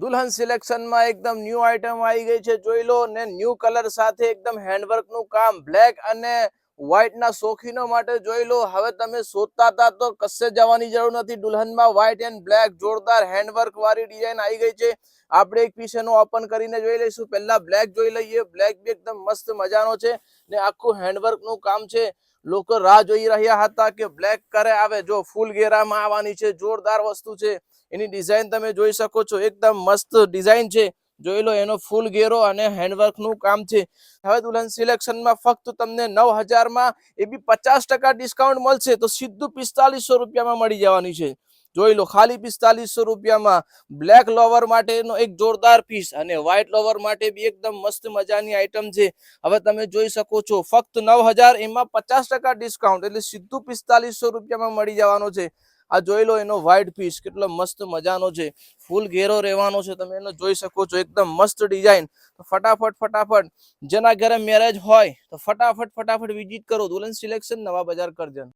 દુલ્હન selection માં એકદમ new item આવી ગઈ છે, જોઈ લો ને ન્યૂ કલર સાથે એકદમ હેન્ડવર્ક નું કામ, બ્લેક અને વ્હાઈટ ના શોખીનો માટે જોઈ લો. હવે તમે શોધતા હતા તો કશે જવાની જરૂર નથી. દુલ્હનમાં વ્હાઈટ એન્ડ બ્લેક જોરદાર હેન્ડવર્ક વાળી ડિઝાઇન આવી ગઈ છે. આપણે એક પીસ એનો ઓપન કરીને જોઈ લઈશું. પહેલા બ્લેક જોઈ લઈએ. બ્લેક બી એકદમ મસ્ત મજાનો છે ને આખું હેન્ડવર્ક નું કામ છે. લોકો રાહ જોઈ રહ્યા હતા કે બ્લેક કરે આવે. જો ફૂલ ઘેરામાં આવવાની છે, જોરદાર વસ્તુ છે. એની ડિઝાઇન તમે જોઈ શકો છો, એકદમ મસ્ત ડિઝાઇન છે. જોઈ લો એનો ફૂલ ઘેરો અને હેન્ડવર્ક નું કામ છે. હવે દુલ્હન સિલેક્શનમાં ફક્ત તમને 9,000 માં એ બી 50% ડિસ્કાઉન્ટ મળશે, તો સીધું 4500 રૂપિયામાં મળી જવાની છે. જોઈ લો ખાલી 4500 રૂપિયામાં બ્લેક લોવર માટેનો એક જોરદાર પીસ અને વ્હાઈટ લોવર માટે બી એકદમ મસ્ત મજાની આઈટમ છે. હવે તમે જોઈ શકો છો ફક્ત 9,000, એમાં 50% ડિસ્કાઉન્ટ એટલે સીધું 4500 રૂપિયામાં મળી જવાનો છે. આ જોઈ લો એનો વ્હાઈટ પીસ કેટલો મસ્ત મજાનો છે, ફૂલ ઘેરો રહેવાનો છે. તમે એને જોઈ શકો છો, એકદમ મસ્ત ડિઝાઇન. ફટાફટ જેના ઘરે મેરેજ હોય તો ફટાફટ વિઝિટ કરો દુલ્હન સિલેક્શન, નવા બજાર, કરજણ.